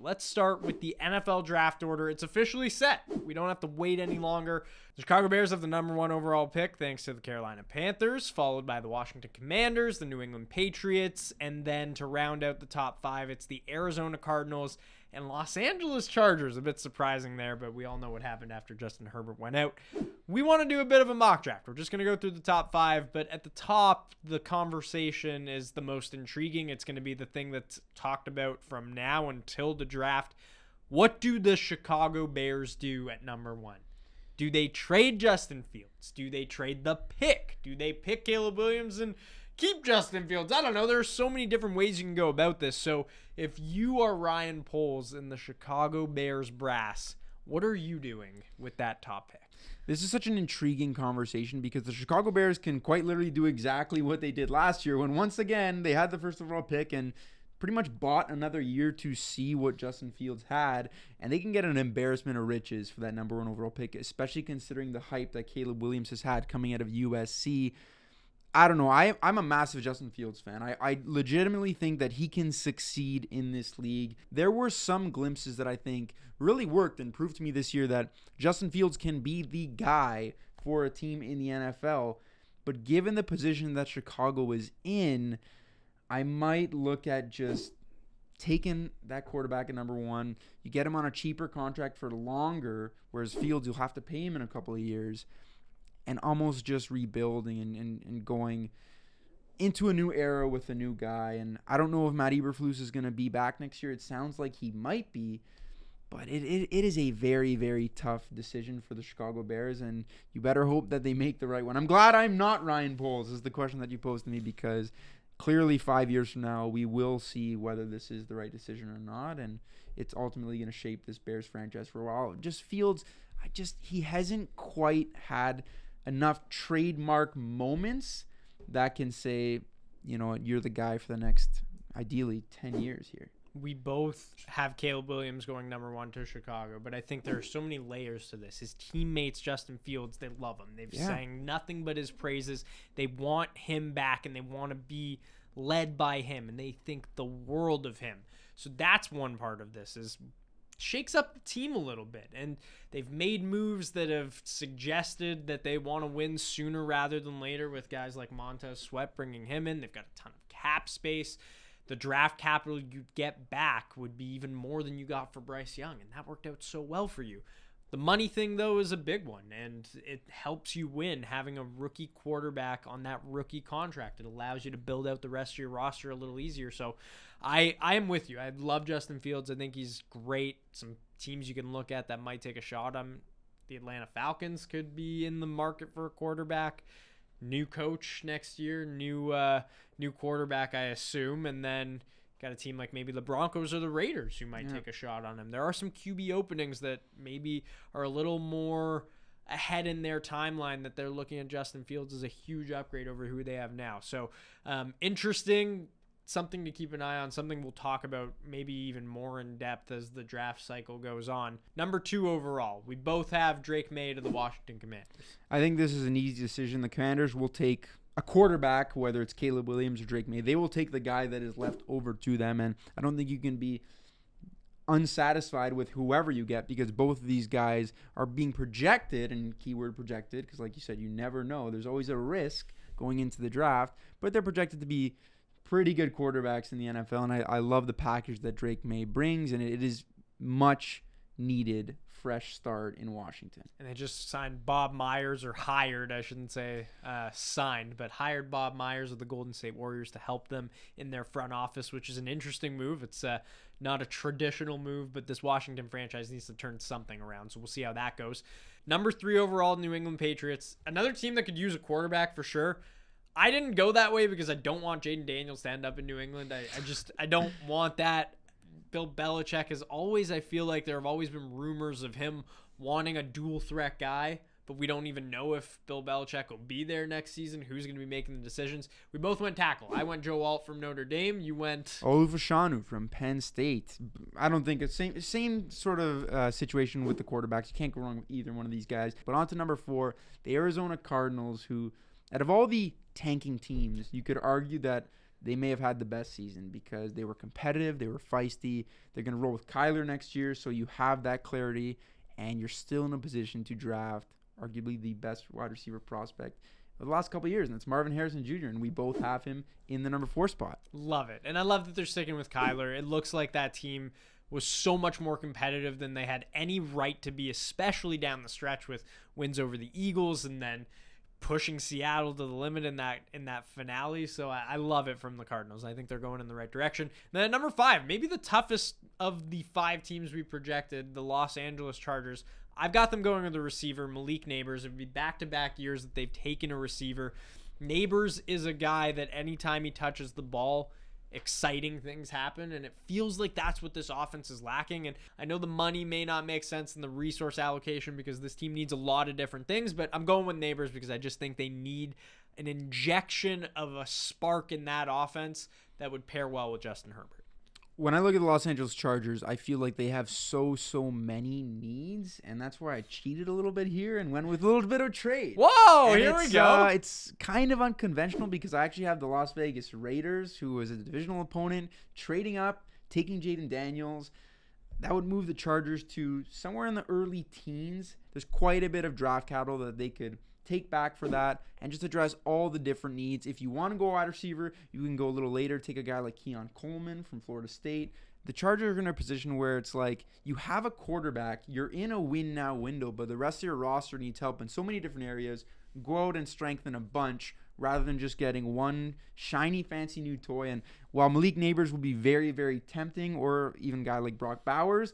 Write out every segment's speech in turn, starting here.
Let's start with the NFL draft order. It's officially set. We don't have to wait any longer. The Chicago Bears have the number 1 overall pick thanks to the Carolina Panthers, followed by the Washington Commanders, the New England Patriots, and then to round out the top 5, it's the Arizona Cardinals and Los Angeles Chargers. A bit surprising there, but we all know what happened after Justin Herbert went out. We want to do a bit of a mock draft. We're just going to go through the top 5, but at the top, the conversation is the most intriguing. It's going to be the thing that's talked about from now until the draft. What do the Chicago Bears do at number 1? Do they trade Justin Fields? Do they trade the pick? Do they pick Caleb Williams and keep Justin Fields? I don't know. There are so many different ways you can go about this. So if you are Ryan Poles in the Chicago Bears brass, what are you doing with that top pick? This is such an intriguing conversation because the Chicago Bears can quite literally do exactly what they did last year when once again they had the first overall pick and pretty much bought another year to see what Justin Fields had, and they can get an embarrassment of riches for that number 1 overall pick, especially considering the hype that Caleb Williams has had coming out of USC. I don't know. I'm a massive Justin Fields fan. I legitimately think that he can succeed in this league. There were some glimpses that I think really worked and proved to me this year that Justin Fields can be the guy for a team in the NFL. But given the position that Chicago is in, I might look at just taking that quarterback at number 1. You get him on a cheaper contract for longer, whereas Fields, you'll have to pay him in a couple of years. And almost just rebuilding and going into a new era with a new guy. And I don't know if Matt Eberflus is going to be back next year. It sounds like he might be. But it is a very, very tough decision for the Chicago Bears. And you better hope that they make the right one. I'm glad I'm not Ryan Poles is the question that you posed to me, because clearly 5 years from now, we will see whether this is the right decision or not. And it's ultimately going to shape this Bears franchise for a while. Just Fields, he hasn't quite had enough trademark moments that can say, you know, you're the guy for the next, ideally, 10 years here. We both have Caleb Williams going number 1 to Chicago, but I think there are so many layers to this. His teammates, Justin Fields, they love him. They've sang nothing but his praises. They want him back, and they want to be led by him, and they think the world of him. So that's one part of this, is shakes up the team a little bit, and they've made moves that have suggested that they want to win sooner rather than later, with guys like Montez Sweat bringing him in. They've got a ton of cap space. The draft capital you get back would be even more than you got for Bryce Young, and that worked out so well for you. The money thing, though, is a big one, and it helps you win having a rookie quarterback on that rookie contract. It allows you to build out the rest of your roster a little easier. So I am with you. I love Justin Fields. I think he's great. Some teams you can look at that might take a shot on. The Atlanta Falcons could be in the market for a quarterback. New coach next year, new quarterback, I assume, and then got a team like maybe the Broncos or the Raiders who might take a shot on him. There are some QB openings that maybe are a little more ahead in their timeline, that they're looking at Justin Fields as a huge upgrade over who they have now. So interesting, something to keep an eye on, something we'll talk about maybe even more in depth as the draft cycle goes on. Number 2 overall, we both have Drake Maye to the Washington Commanders. I think this is an easy decision. The Commanders will take a quarterback, whether it's Caleb Williams or Drake Maye. They will take the guy that is left over to them, and I don't think you can be unsatisfied with whoever you get, because both of these guys are being projected, and keyword projected, because like you said, you never know. There's always a risk going into the draft, but they're projected to be pretty good quarterbacks in the NFL, and I love the package that Drake Maye brings, and it is much needed fresh start in Washington. And they just signed Bob Myers, or hired, I shouldn't say signed, but hired Bob Myers of the Golden State Warriors to help them in their front office, which is an interesting move. It's not a traditional move, but this Washington franchise needs to turn something around, so we'll see how that goes. Number 3 overall, New England Patriots. Another team that could use a quarterback for sure. I didn't go that way because I don't want Jaden Daniels to end up in New England. I don't want that. Bill Belichick has always, I feel like there have always been rumors of him wanting a dual threat guy, but we don't even know if Bill Belichick will be there next season, who's going to be making the decisions. We both went tackle. I went Joe Alt from Notre Dame. You went Olufashanu from Penn State. I don't think it's same sort of situation with the quarterbacks. You can't go wrong with either one of these guys. But on to number 4, the Arizona Cardinals, who, out of all the tanking teams, you could argue that they may have had the best season because they were competitive, they were feisty. They're going to roll with Kyler next year, so you have that clarity, and you're still in a position to draft arguably the best wide receiver prospect of the last couple of years, and it's Marvin Harrison Jr., and we both have him in the number 4 spot. Love it. And I love that they're sticking with Kyler. It looks like that team was so much more competitive than they had any right to be, especially down the stretch with wins over the Eagles and then pushing Seattle to the limit in that finale. So I love it from the Cardinals. I think they're going in the right direction. And then at number 5, maybe the toughest of the 5 teams we projected, the Los Angeles Chargers. I've got them going with the receiver, Malik Neighbors. It would be back-to-back years that they've taken a receiver. Neighbors is a guy that anytime he touches the ball, exciting things happen, and it feels like that's what this offense is lacking. And I know the money may not make sense in the resource allocation because this team needs a lot of different things, but I'm going with Neighbors because I just think they need an injection of a spark in that offense that would pair well with Justin Herbert. When I look at the Los Angeles Chargers, I feel like they have so many needs, and that's why I cheated a little bit here and went with a little bit of trade. Whoa, and here we go. It's kind of unconventional because I actually have the Las Vegas Raiders, who was a divisional opponent, trading up, taking Jaden Daniels. That would move the Chargers to somewhere in the early teens. There's quite a bit of draft capital that they could take back for that and just address all the different needs. If you want to go wide receiver, you can go a little later, take a guy like Keon Coleman from Florida State. The Chargers are in a position where it's like you have a quarterback, you're in a win now window, but the rest of your roster needs help in so many different areas. Go out and strengthen a bunch rather than just getting one shiny fancy new toy. And while Malik Neighbors will be very, very tempting, or even a guy like Brock Bowers,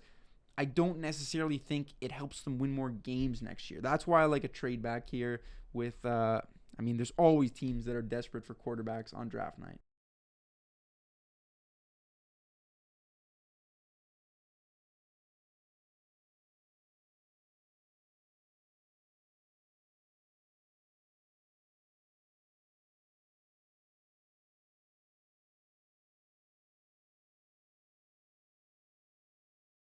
I don't necessarily think it helps them win more games next year. That's why I like a trade back here with, there's always teams that are desperate for quarterbacks on draft night.